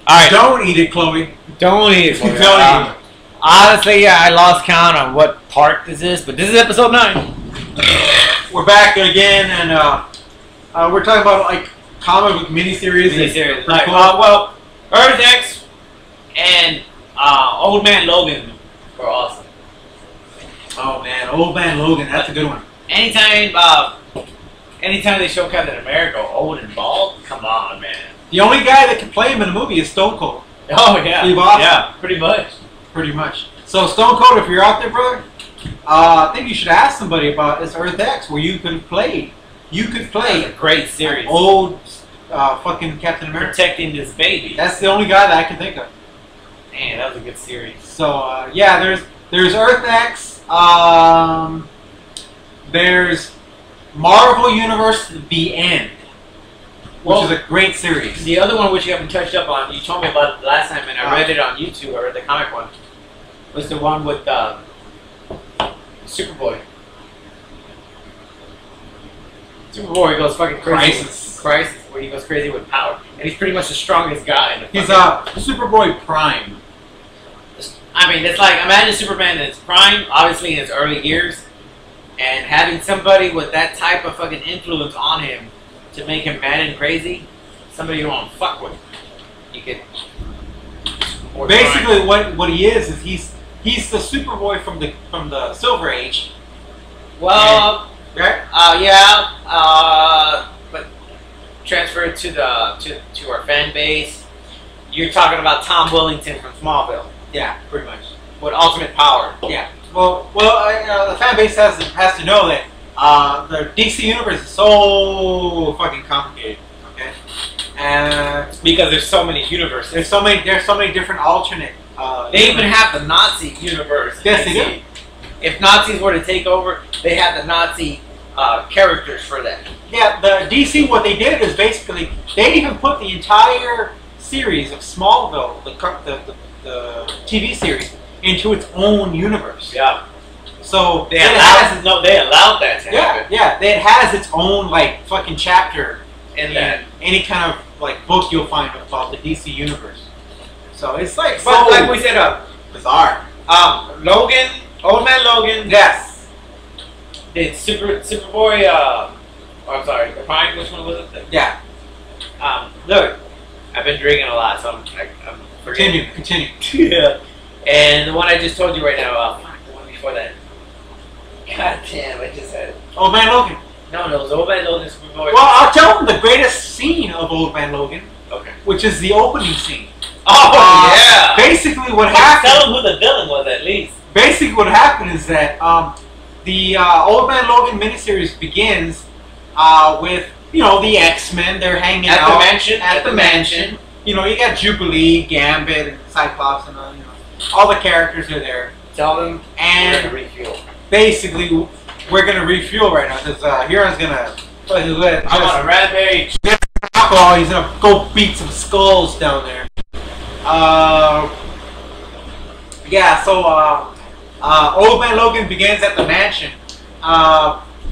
All right. Don't eat it, Chloe. Don't eat it. Don't eat it. Honestly, yeah, I lost count on what part this is, but this is episode 9. We're back again, and we're talking about like comic book miniseries. Miniseries. Pretty cool. Well, Earth X and Old Man Logan were awesome. Oh man, Old Man Logan, that's a good one. Anytime they show Captain America old and bald, come on, man. The only guy that can play him in the movie is Stone Cold. Oh yeah, Steve Austin. yeah, pretty much. Pretty much. So Stone Cold, if you're out there, brother, I think you should ask somebody about this Earth X, where you could play. You could play That's a great series. old fucking Captain America. Protecting this baby. That's the only guy that I can think of. Man, that was a good series. So yeah, there's Earth X. There's Marvel Universe: The End, which is a great series. The other one, which you haven't touched up on, you told me about it last time, and I read it on YouTube. I read the comic one. Was the one with Superboy. Superboy goes fucking crazy. Crisis, where he goes crazy with power, and he's pretty much the strongest guy in the He's Superboy Prime. I mean, it's like, imagine Superman in his prime, obviously in his early years, and having somebody with that type of fucking influence on him to make him mad and crazy, somebody you don't want to fuck with. You could... Basically, what he is he's the Superboy from the Silver Age. Well, right? But transferred to our fan base. You're talking about Tom Wellington from Smallville. Yeah, pretty much. With ultimate power. Yeah. Well, the fan base has to know that the DC universe is so fucking complicated. Okay. And because there's so many universes. There's so many different alternate. They even have the Nazi universe. Yes, they do. If Nazis were to take over, they have the Nazi characters for that. Yeah, the DC, what they did is basically they even put the entire series of Smallville, the TV series, into its own universe. Yeah. So they allowed that to happen. Yeah, it has its own like fucking chapter in that. Any kind of like book you'll find about the DC universe. So it's like but like we said, bizarre. Logan, Old Man Logan. Yes. Did Superboy? I'm sorry, Prime. Which one was it? Yeah. Look, I've been drinking a lot, so I'm forgetting. Continue. Yeah. And the one I just told you right now, the one before that. God damn, I just had it. Old Man Logan. No, it was Old Man Logan, Superboy. Well, I'll tell them the greatest scene of Old Man Logan. Okay. Which is the opening scene. Oh yeah. Basically, what happened? Tell them who the villain was at least. Basically, what happened is that the Old Man Logan miniseries begins with the X-Men. They're hanging out the mansion. At the mansion. You got Jubilee, Gambit, and Cyclops, and all the characters are there. Tell them and we're gonna refuel. Basically, we're gonna refuel right now because Huron's gonna. I'm on a rampage. Alcohol. He's gonna go beat some skulls down there. Yeah. So Old Man Logan begins at the mansion.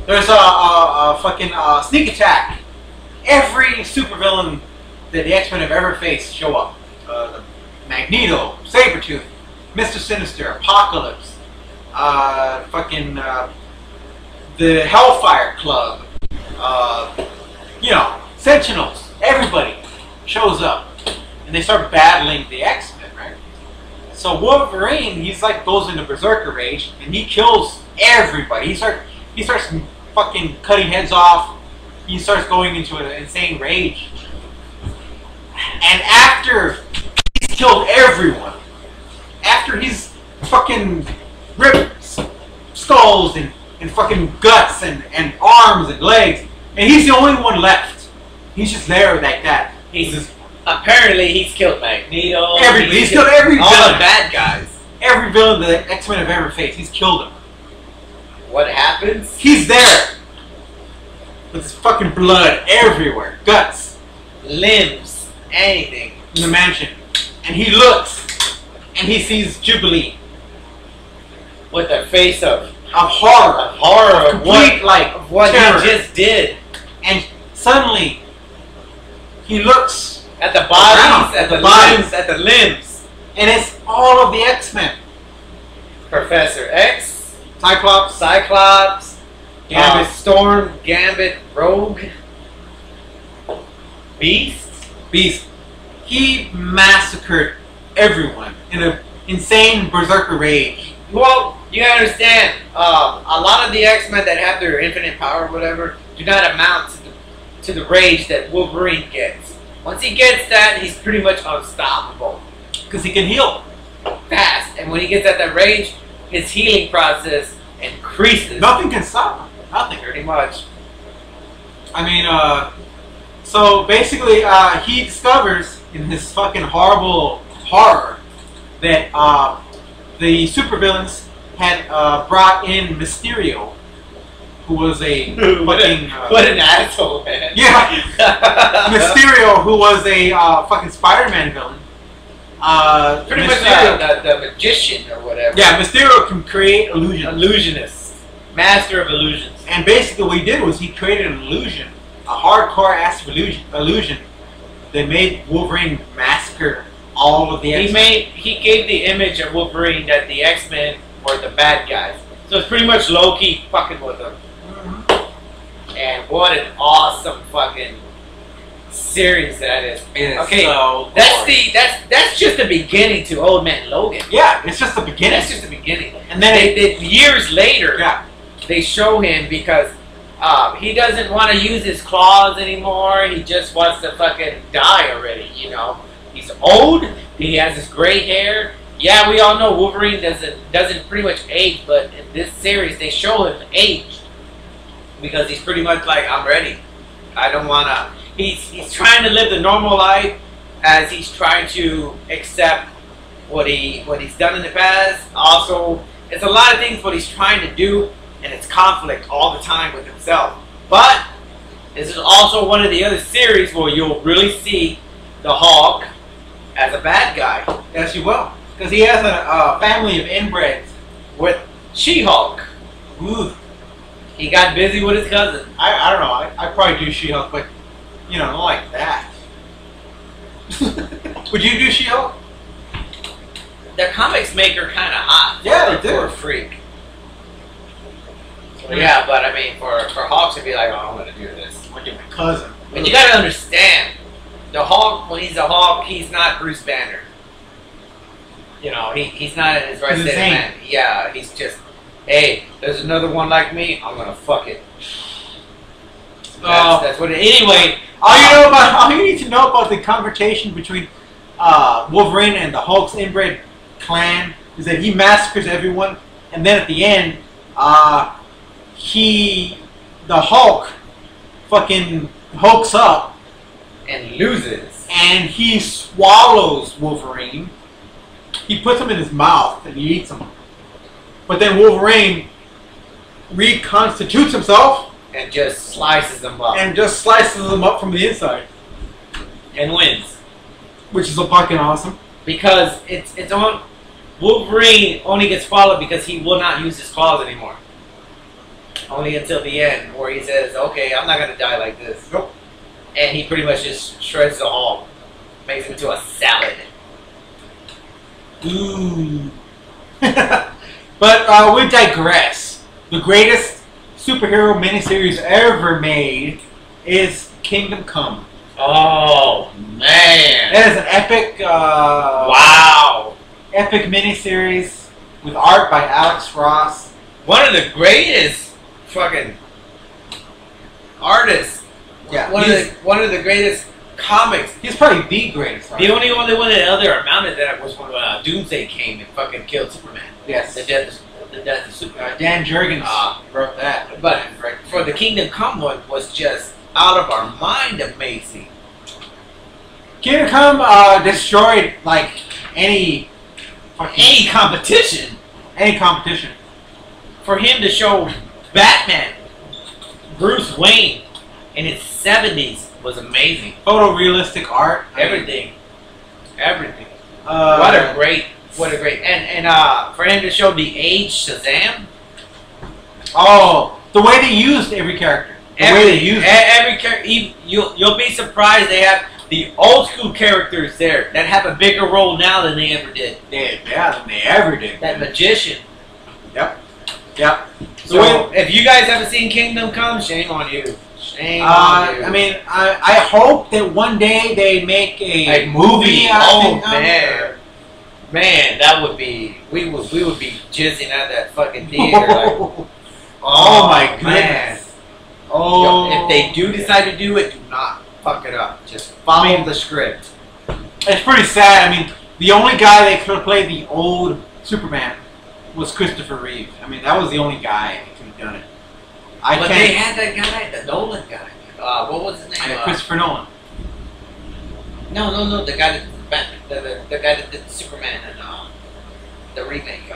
There's a fucking sneak attack. Every supervillain that the X-Men have ever faced show up. Magneto, Sabretooth, Mr. Sinister, Apocalypse, the Hellfire Club, Sentinels, everybody shows up. And they start battling the X-Men, right? So Wolverine, he's like goes into Berserker Rage, and he kills everybody. He starts fucking cutting heads off. He starts going into an insane rage. And after he's killed everyone, after he's fucking ripped skulls and fucking guts and arms and legs, and he's the only one left. He's just there like that. Apparently he's killed Magneto. He's killed every all villain. the bad guys. Every villain that X-Men have ever faced, he's killed them. What happens? He's there with his fucking blood everywhere, guts, limbs, anything in the mansion, and he looks and he sees Jubilee with a face of horror, complete what terror. He just did, and suddenly he looks At the bodies, at the bodies. limbs, at the limbs. And it's all of the X-Men. Professor X, Cyclops, Cyclops, Gambit. Storm, Gambit, Rogue, Beast. Beast. He massacred everyone in an insane berserker rage. Well, you gotta understand, a lot of the X-Men that have their infinite power or whatever do not amount to the rage that Wolverine gets. Once he gets that, he's pretty much unstoppable. Because he can heal. Fast. And when he gets at that rage, his healing process increases. Nothing can stop him. Nothing. Pretty much. I mean, so basically, he discovers in his fucking horrible horror that the supervillains had brought in Mysterio, who was a fucking... what an asshole, man. Yeah! Mysterio, who was a fucking Spider-Man villain. Pretty much the magician or whatever. Yeah, Mysterio can create illusions. Illusionist. Master of illusions. And basically what he did was he created an illusion, a hardcore ass illusion that made Wolverine massacre all of the X-Men. He gave the image of Wolverine that the X-Men were the bad guys. So it's pretty much Loki fucking with them. And what an awesome fucking series that is. Okay, so that's just the beginning to Old Man Logan. Yeah, it's just the beginning. That's just the beginning. And then years later, yeah, they show him because he doesn't want to use his claws anymore. He just wants to fucking die already. You know, he's old. He has his gray hair. Yeah, we all know Wolverine doesn't pretty much age, but in this series they show him aged because he's pretty much like, I'm ready. I don't wanna. He's trying to live the normal life as he's trying to accept what he's done in the past. Also, it's a lot of things what he's trying to do, and it's conflict all the time with himself. But this is also one of the other series where you'll really see the Hulk as a bad guy. yes, you will, because he has a family of inbreds With She-Hulk, Ooh. he got busy with his cousin. I don't know. I'd probably do She-Hulk, but you know, not like that. Would you do She-Hulk? The comics make her kind of hot. Yeah, they do. For a freak. So, yeah, but I mean, for Hulk to be like, oh, I'm gonna do this. I'm gonna do my cousin. And you gotta understand, the Hulk, when he's a Hulk, he's not Bruce Banner. You know, he's not in his right He's state of insane. mind. Yeah, he's just, hey, there's another one like me, I'm gonna fuck it. That's what it, anyway. All you need to know about the confrontation between Wolverine and the Hulk's inbred clan is that he massacres everyone, and then at the end, the Hulk fucking hulks up And loses. and he swallows Wolverine. He puts him in his mouth and he eats him. But then Wolverine reconstitutes himself And just slices them up. and just slices them up from the inside, And wins. which is fucking awesome. Because it's on. Wolverine only gets followed because he will not use his claws anymore. Only until the end, where he says, "Okay, I'm not gonna die like this." Nope. And he pretty much just shreds the Hulk, makes him into a salad. Ooh. But we digress. The greatest superhero miniseries ever made is Kingdom Come. Oh man! That is an epic, Wow! epic miniseries with art by Alex Ross. One of the greatest fucking artists. Yeah, One of the greatest comics. he's probably the greatest. The only one that other amounted that was when Doomsday came and fucking killed Superman. Yes. The death of Superman. Dan Jurgens wrote that. But for the Kingdom Come one was just out of our mind amazing. Kingdom Come destroyed like any Competition any competition. for him to show Batman, Bruce Wayne, in his 70s was amazing. Photorealistic art. Everything. What a great, and for him to show the age Shazam. Oh, the way they used every character. The way they used it. every character. You'll be surprised they have the old school characters there that have a bigger role now than they ever did. Yeah, than they ever did. That magician. Yep. Yep. So if you guys haven't seen Kingdom Come, shame on you. Shame on you. I mean, I hope that one day they make a movie out of it. Man, that would be we would be jizzing at that fucking theater. Like, oh my goodness. Man. Oh, if they do decide to do it, do not fuck it up. Just follow the script. It's pretty sad. I mean, the only guy that could have played the old Superman was Christopher Reeve. I mean, that was the only guy that could have done it. But they had that guy, the Nolan guy. What was his name? Christopher Nolan. No, the guy that the guy that did Superman and the remake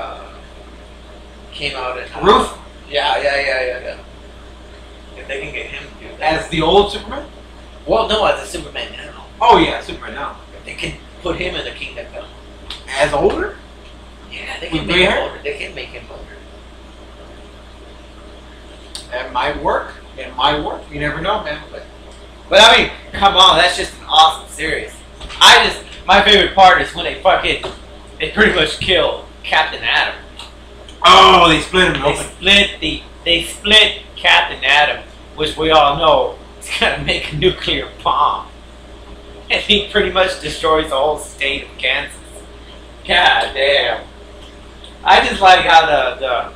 came out and Ruth. Yeah. If they can get him to do that As the old Superman? Well, no, as a Superman now. Oh yeah, Superman now. If they can put him in the Kingdom Come. As older? Yeah, they can make him older. They can make him older. That might work. It might work. You never know, man. But I mean, come on, that's just an awesome series. My favorite part is when they pretty much kill Captain Atom. Oh, they split him open. They split Captain Atom, which we all know is gonna make a nuclear bomb, and he pretty much destroys the whole state of Kansas. God damn! I just like how the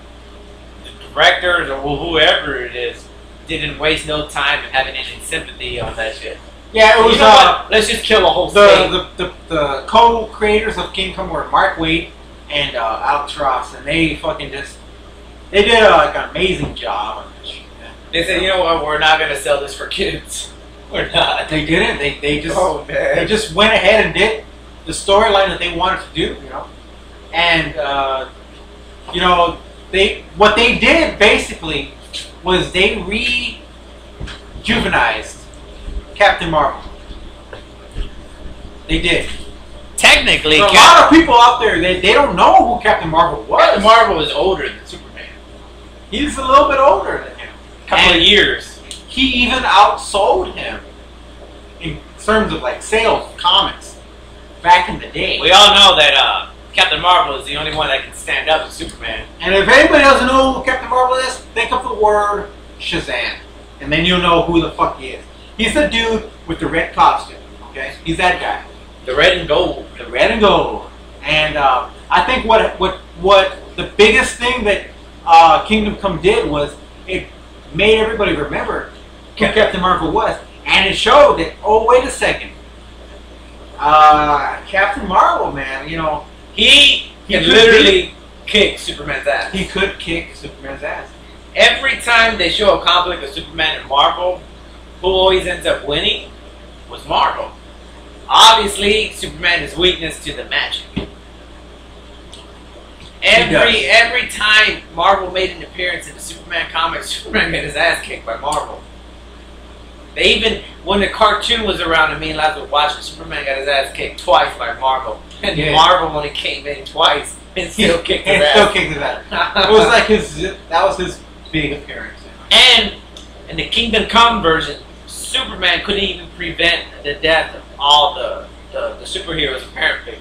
directors or whoever it is didn't waste no time in having any sympathy on that shit. Yeah, it was. You know what? Let's just kill a whole state. The co-creators of Kingdom Come were Mark Waid and Alex Ross, and they fucking they did like an amazing job on this shit. They said, you know what? We're not gonna sell this for kids. We're not. They didn't. They just went ahead and did the storyline that they wanted to do. You know, and what they did basically was they rejuvenized Captain Marvel. They did. Technically, for a lot of people out there, they don't know who Captain Marvel was. Captain Marvel is older than Superman. He's a little bit older than him. Couple of years. He even outsold him in terms of like sales of comics back in the day. We all know that Captain Marvel is the only one that can stand up to Superman. And if anybody doesn't know who Captain Marvel is, think of the word Shazam, and then you'll know who the fuck he is. He's the dude with the red costume. Okay, he's that guy. The red and gold. The red and gold. And I think what the biggest thing that Kingdom Come did was it made everybody remember who Captain Marvel was, and it showed that, oh, wait a second, Captain Marvel, man, you know, he can literally kick Superman's ass. He could kick Superman's ass. Every time they show a conflict of Superman and Marvel, who always ends up winning was Marvel. Obviously, Superman's weakness to the magic. Every time Marvel made an appearance in the Superman comics, Superman got his ass kicked by Marvel. They even, when the cartoon was around and me and Laz were watching, Superman got his ass kicked twice by Marvel. And Marvel only came in twice and still kicked his ass. It was like that was his big appearance. And in the Kingdom Come version, Superman couldn't even prevent the death of all the superheroes apparently.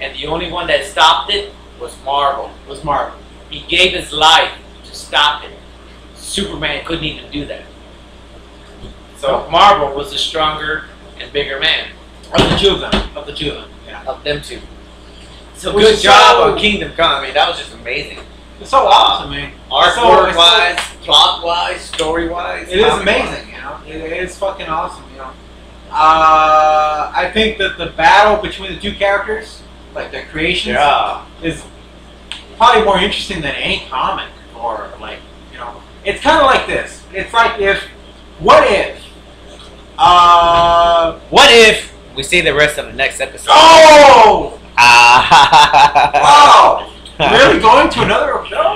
And the only one that stopped it was Marvel. He gave his life to stop it. Superman couldn't even do that. So Marvel was the stronger and bigger man. Of the two of them. Yeah. Of them two. So good job on Kingdom Come. I mean, that was just amazing. It's so awesome, man. Artwork-wise, plot-wise, story-wise. It is amazing, you know. It is fucking awesome, you know. I think that the battle between the two characters, like their creations, is probably more interesting than any comic. Or, like, you know, it's kind of like this. It's like what if we see the rest of the next episode? Oh! Wow! Really going to another show?